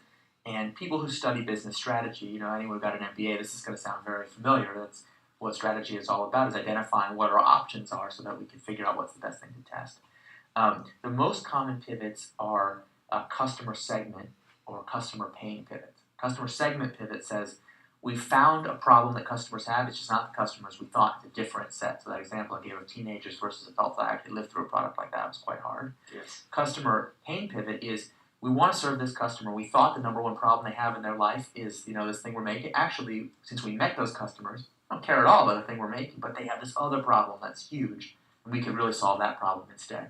And people who study business strategy, anyone who got an MBA, this is going to sound very familiar. That's what strategy is all about, is identifying what our options are so that we can figure out what's the best thing to test. The most common pivots are customer segment or customer pain pivots. Customer segment pivot says, we found a problem that customers have, it's just not the customers we thought, it's a different set. So that example I gave of teenagers versus adults, I actually lived through a product like that, it was quite hard. Yes. Customer pain pivot is, we want to serve this customer, we thought the number one problem they have in their life is, this thing we're making. Actually, since we met those customers, they don't care at all about the thing we're making, but they have this other problem that's huge, and we can really solve that problem instead.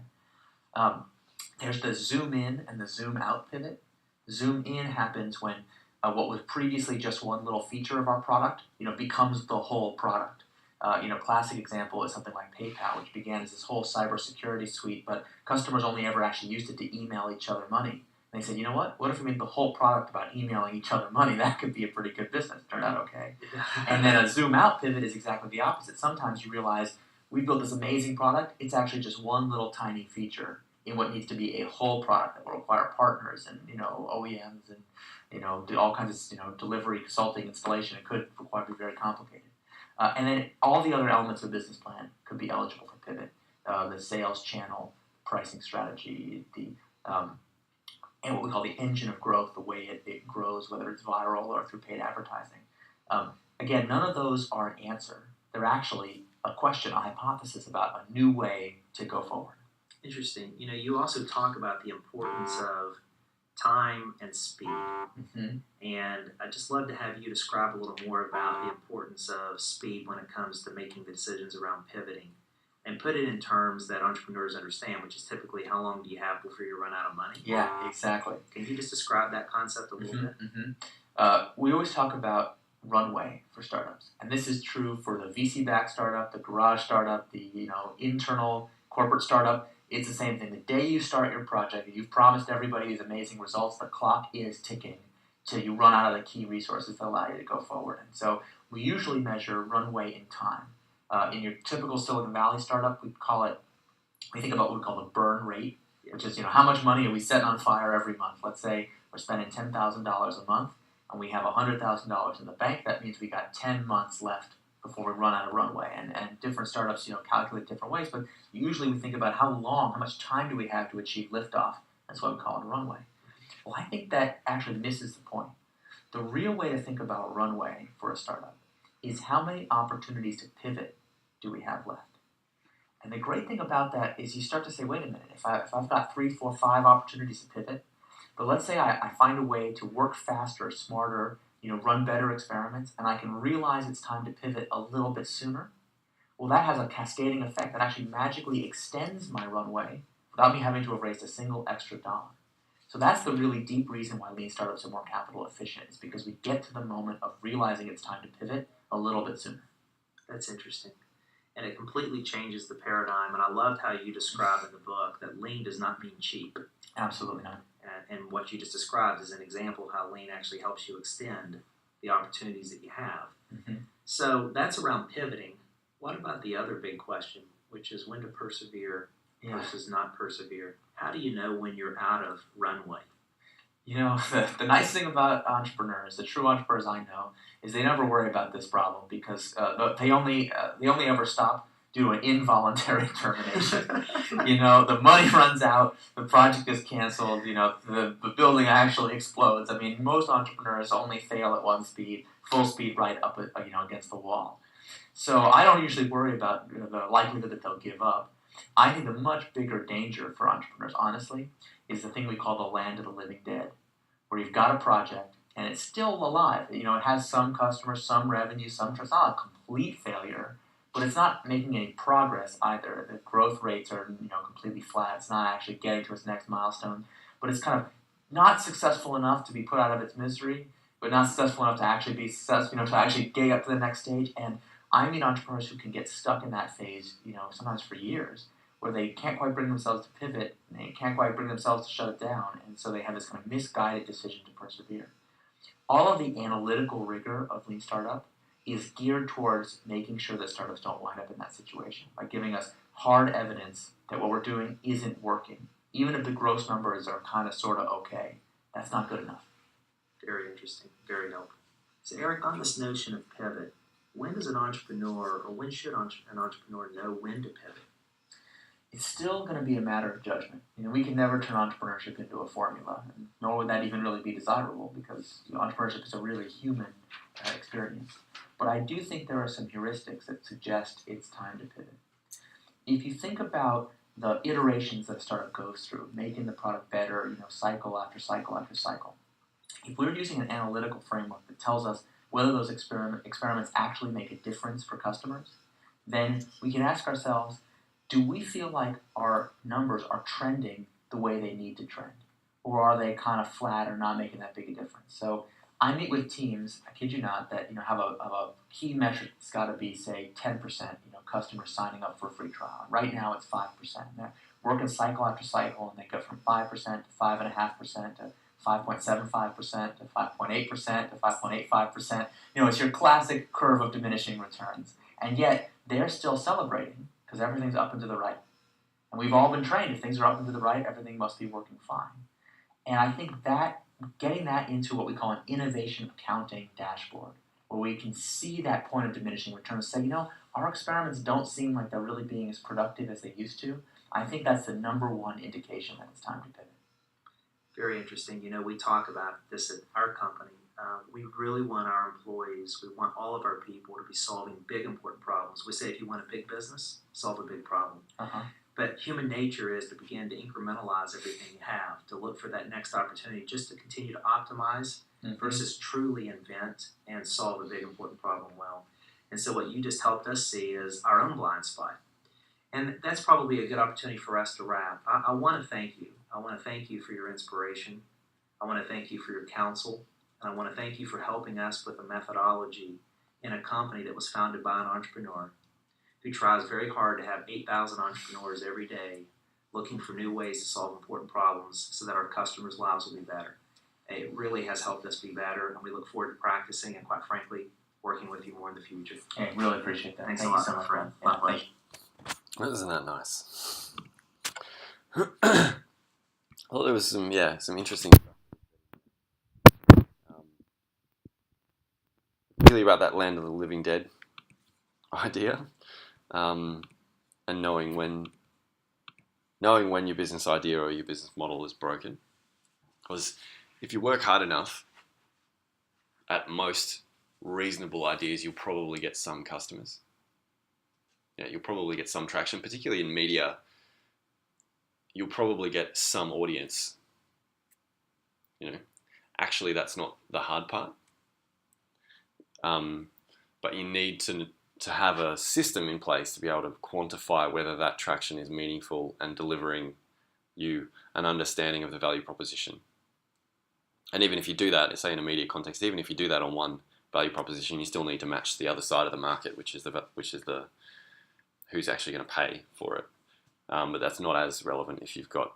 There's the zoom in and the zoom out pivot. Zoom in happens when what was previously just one little feature of our product, becomes the whole product. Classic example is something like PayPal, which began as this whole cybersecurity suite, but customers only ever actually used it to email each other money. And they said, you know what? What if we made the whole product about emailing each other money? That could be a pretty good business. Turned out okay. And then a zoom out pivot is exactly the opposite. Sometimes you realize we built this amazing product. It's actually just one little tiny feature in what needs to be a whole product that will require partners and OEMs and do all kinds of delivery, consulting, installation. It could require to be very complicated. And then all the other elements of the business plan could be eligible for pivot. The sales channel, pricing strategy, and what we call the engine of growth, the way it grows, whether it's viral or through paid advertising. Again, none of those are an answer. They're actually a question, a hypothesis about a new way to go forward. Interesting. You also talk about the importance of time and speed. Mm-hmm. And I'd just love to have you describe a little more about the importance of speed when it comes to making the decisions around pivoting, and put it in terms that entrepreneurs understand, which is typically how long do you have before you run out of money? Yeah, exactly. Can you just describe that concept a little bit? We always talk about runway for startups, and this is true for the VC-backed startup, the garage startup, the internal corporate startup. It's the same thing. The day you start your project, you've promised everybody these amazing results, the clock is ticking till you run out of the key resources that allow you to go forward. And so we usually measure runway in time. In your typical Silicon Valley startup, we think about what we call the burn rate, which is how much money are we setting on fire every month. Let's say we're spending $10,000 a month and we have $100,000 in the bank. That means we got 10 months left before we run out of runway. And different startups calculate different ways, but usually we think about how much time do we have to achieve liftoff. That's why we call it a runway. Well, I think that actually misses the point. The real way to think about runway for a startup is how many opportunities to pivot do we have left. And the great thing about that is you start to say, wait a minute, if I've got 3, 4, 5 opportunities to pivot, but let's say I find a way to work faster, smarter, run better experiments, and I can realize it's time to pivot a little bit sooner, well, that has a cascading effect that actually magically extends my runway without me having to have raised a single extra dollar. So that's the really deep reason why lean startups are more capital efficient, is because we get to the moment of realizing it's time to pivot a little bit sooner. That's interesting. And it completely changes the paradigm. And I loved how you described in the book that lean does not mean cheap. Absolutely not. And what you just described is an example of how lean actually helps you extend the opportunities that you have. Mm-hmm. So that's around pivoting. What about the other big question, which is when to persevere versus not persevere? How do you know when you're out of runway? The nice thing about entrepreneurs, the true entrepreneurs I know, is they never worry about this problem because they only ever stop due to an involuntary termination. The money runs out, the project is canceled, the building actually explodes. I mean, most entrepreneurs only fail at one speed, full speed right up against the wall. So I don't usually worry about the likelihood that they'll give up. I think the much bigger danger for entrepreneurs, honestly, is the thing we call the land of the living dead, where you've got a project and it's still alive. It has some customers, some revenue, it's not a complete failure, but it's not making any progress either. The growth rates are completely flat. It's not actually getting to its next milestone, but it's kind of not successful enough to be put out of its misery, but not successful enough to actually be successful, to actually get up to the next stage. And I meet entrepreneurs who can get stuck in that phase, sometimes for years, where they can't quite bring themselves to pivot, and they can't quite bring themselves to shut it down, and so they have this kind of misguided decision to persevere. All of the analytical rigor of Lean Startup is geared towards making sure that startups don't wind up in that situation, by giving us hard evidence that what we're doing isn't working. Even if the gross numbers are kind of sort of okay, that's not good enough. Very interesting, very helpful. So Eric, on this notion of pivot, when does an entrepreneur, or when should an entrepreneur know when to pivot? it's still going to be a matter of judgment. We can never turn entrepreneurship into a formula, and nor would that even really be desirable because entrepreneurship is a really human experience. But I do think there are some heuristics that suggest it's time to pivot. If you think about the iterations that a startup goes through, making the product better, cycle after cycle after cycle. If we're using an analytical framework that tells us whether those experiments actually make a difference for customers, then we can ask ourselves, do we feel like our numbers are trending the way they need to trend? Or are they kind of flat or not making that big a difference? So I meet with teams, I kid you not, that have a key metric that's got to be, say, 10%, customers signing up for a free trial. Right now it's 5%. They're working cycle after cycle, and they go from 5% to 5.5% to 5.75% to 5.8% to 5.85%. It's your classic curve of diminishing returns. And yet they're still celebrating because everything's up and to the right. And we've all been trained, if things are up and to the right, everything must be working fine. And I think that getting that into what we call an innovation accounting dashboard, where we can see that point of diminishing returns, say, our experiments don't seem like they're really being as productive as they used to. I think that's the number one indication that it's time to pivot. Very interesting. We talk about this at our company. We really want our employees, we want all of our people to be solving big, important problems. We say if you want a big business, solve a big problem. But human nature is to begin to incrementalize everything you have, to look for that next opportunity, just to continue to optimize versus truly invent and solve a big, important problem well. And so what you just helped us see is our own blind spot. And that's probably a good opportunity for us to wrap. I want to thank you. I want to thank you for your inspiration. I want to thank you for your counsel. And I want to thank you for helping us with a methodology in a company that was founded by an entrepreneur who tries very hard to have 8,000 entrepreneurs every day looking for new ways to solve important problems so that our customers' lives will be better. It really has helped us be better, and we look forward to practicing and, quite frankly, working with you more in the future. Hey, really appreciate that. Thanks Thank a lot, you so my much, friend. man. My pleasure. Isn't that nice? I thought there was some interesting particularly about that land of the living dead idea, and knowing when your business idea or your business model is broken. Because if you work hard enough at most reasonable ideas, you'll probably get some customers. You'll probably get some traction, particularly in media. You'll probably get some audience. Actually, that's not the hard part. But you need to have a system in place to be able to quantify whether that traction is meaningful and delivering you an understanding of the value proposition. And even if you do that, say in a media context, even if you do that on one value proposition, you still need to match the other side of the market, which is the who's actually going to pay for it. But that's not as relevant if you've got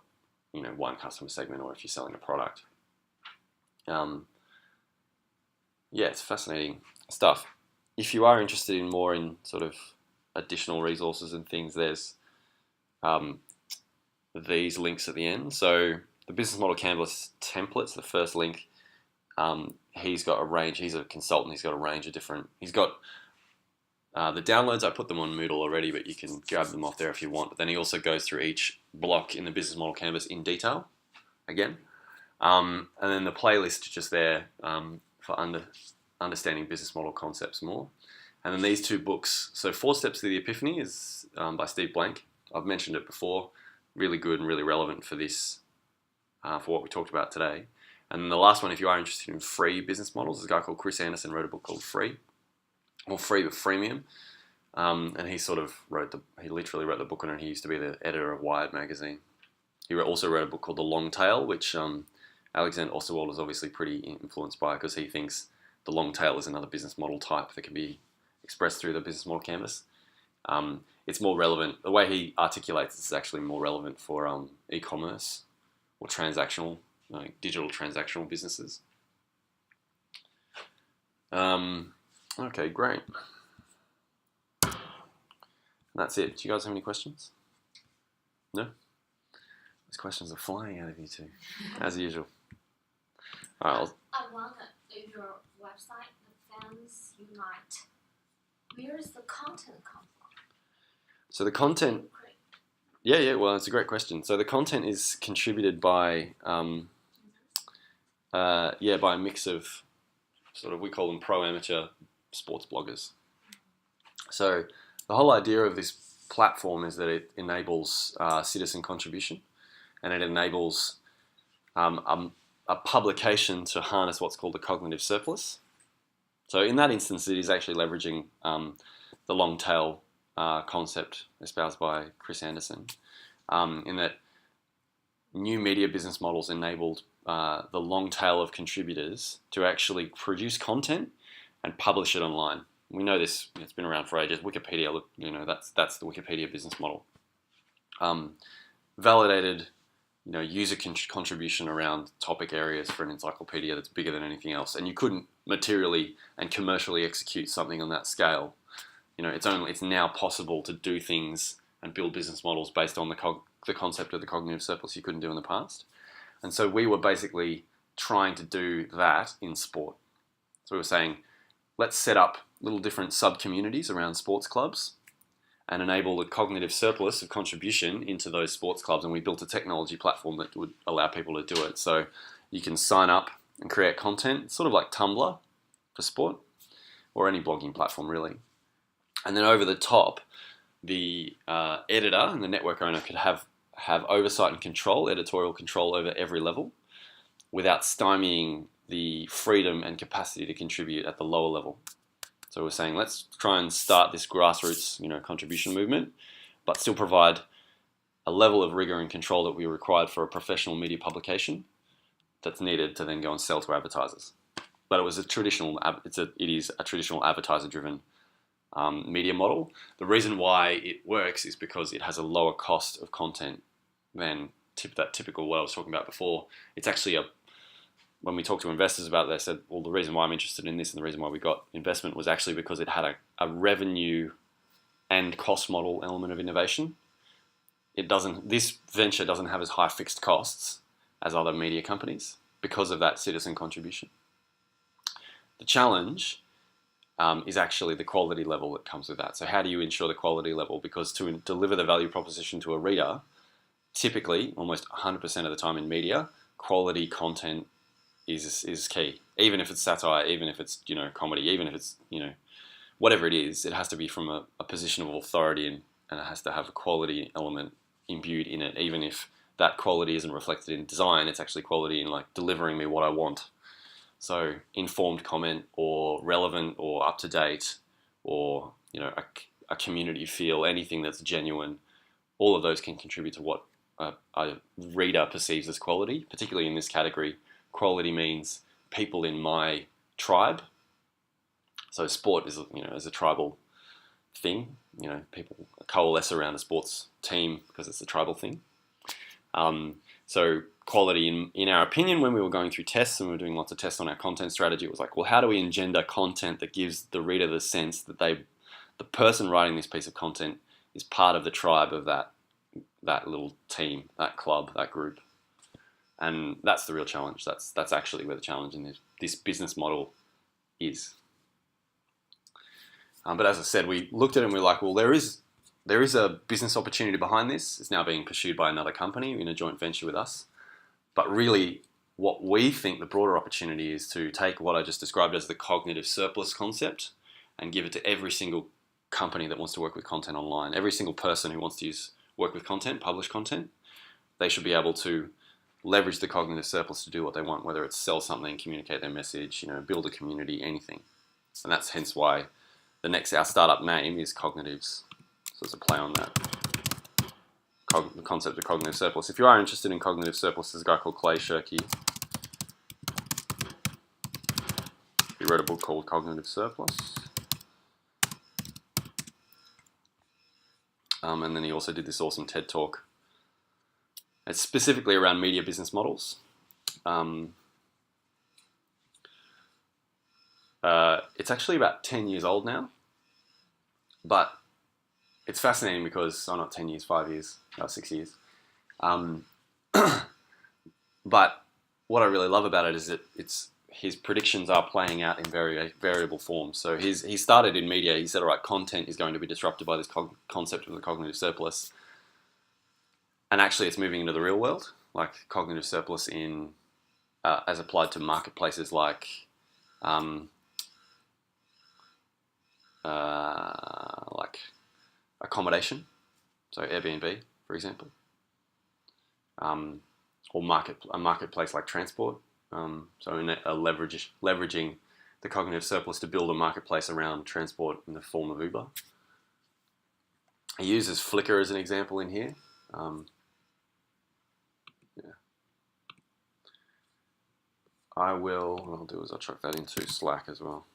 one customer segment or if you're selling a product. It's fascinating stuff. If you are interested in more in sort of additional resources and things, there's these links at the end. So the business model canvas templates, the first link, he's got a range. He's a consultant. He's got a range of different. He's got the downloads. I put them on Moodle already, but you can grab them off there if you want. But then he also goes through each block in the business model canvas in detail, again, and then the playlist is just there for understanding business model concepts more. And then these two books. So 4 Steps to the Epiphany is by Steve Blank. I've mentioned it before. Really good and really relevant for this, for what we talked about today. And then the last one, if you are interested in free business models, there's a guy called Chris Anderson wrote a book called Free, or Free but Freemium. And he literally wrote the book on it. He used to be the editor of Wired magazine. He also wrote a book called The Long Tail, which Alexander Osterwald is obviously pretty influenced by, because he thinks the long tail is another business model type that can be expressed through the business model canvas. It's more relevant. The way he articulates it is actually more relevant for e-commerce or transactional, digital transactional businesses. Okay, great. And that's it. Do you guys have any questions? No? These questions are flying out of you two, as usual. All right, I wonder if your website, the Fans Unite, where does the content come from? so the content Yeah. Well, it's a great question. So the content is contributed by, by a mix of sort of, we call them pro-amateur sports bloggers. So the whole idea of this platform is that it enables citizen contribution, and it enables a publication to harness what's called a cognitive surplus. So in that instance, it is actually leveraging the long tail concept espoused by Chris Anderson, in that new media business models enabled the long tail of contributors to actually produce content and publish it online. We know this; it's been around for ages. Wikipedia, that's the Wikipedia business model. Validated, user contribution around topic areas for an encyclopedia that's bigger than anything else, and you couldn't materially and commercially execute something on that scale. It's now possible to do things and build business models based on the concept of the cognitive surplus you couldn't do in the past. And so we were basically trying to do that in sport. So we were saying, let's set up little different sub-communities around sports clubs and enable the cognitive surplus of contribution into those sports clubs. And we built a technology platform that would allow people to do it. So you can sign up and create content, sort of like Tumblr for sport, or any blogging platform really. And then over the top, the editor and the network owner could have oversight and control, editorial control over every level, without stymieing the freedom and capacity to contribute at the lower level. So we're saying, let's try and start this grassroots, contribution movement, but still provide a level of rigor and control that we required for a professional media publication that's needed to then go and sell to advertisers. But it is a traditional advertiser-driven media model. The reason why it works is because it has a lower cost of content than that typical what I was talking about before. It's actually when we talked to investors about it, they said, well, the reason why I'm interested in this and the reason why we got investment was actually because it had a revenue and cost model element of innovation. This venture doesn't have as high fixed costs as other media companies because of that citizen contribution. The challenge is actually the quality level that comes with that. So how do you ensure the quality level? Because to deliver the value proposition to a reader, typically, almost 100% of the time in media, quality content is key. Even if it's satire, even if it's comedy, even if it's whatever it is, it has to be from a position of authority, and it has to have a quality element imbued in it. Even if that quality isn't reflected in design, it's actually quality in delivering me what I want. So informed comment, or relevant, or up to date, or a community feel, anything that's genuine, all of those can contribute to what a reader perceives as quality. Particularly in this category, quality means people in my tribe. So sport is is a tribal thing. People coalesce around a sports team because it's a tribal thing. So quality, in our opinion, when we were going through tests and we were doing lots of tests on our content strategy, it was like, well, how do we engender content that gives the reader the sense that the person writing this piece of content is part of the tribe of that little team, that club, that group. And that's the real challenge. That's actually where the challenge in this business model is. But as I said, we looked at it and we were like, well, there is a business opportunity behind this. It's now being pursued by another company in a joint venture with us. But really, what we think the broader opportunity is to take what I just described as the cognitive surplus concept and give it to every single company that wants to work with content online. Every single person who wants to work with content, publish content, they should be able to leverage the cognitive surplus to do what they want, whether it's sell something, communicate their message, build a community, anything. And that's hence why our startup name is Cognitives. So it's a play on that. The concept of cognitive surplus. If you are interested in cognitive surplus, there's a guy called Clay Shirky. He wrote a book called Cognitive Surplus. And then he also did this awesome TED Talk. It's specifically around media business models. It's actually about 10 years old now. But it's fascinating because, not 10 years, 5 years, 6 years. But what I really love about it is that his predictions are playing out in very variable forms. So he started in media. He said, all right, content is going to be disrupted by this concept of the cognitive surplus. and actually it's moving into the real world, like cognitive surplus in as applied to marketplaces like accommodation, so Airbnb, for example, or a marketplace like transport. So in leveraging the cognitive surplus to build a marketplace around transport in the form of Uber. He uses Flickr as an example in here. What I'll do is I'll chuck that into Slack as well.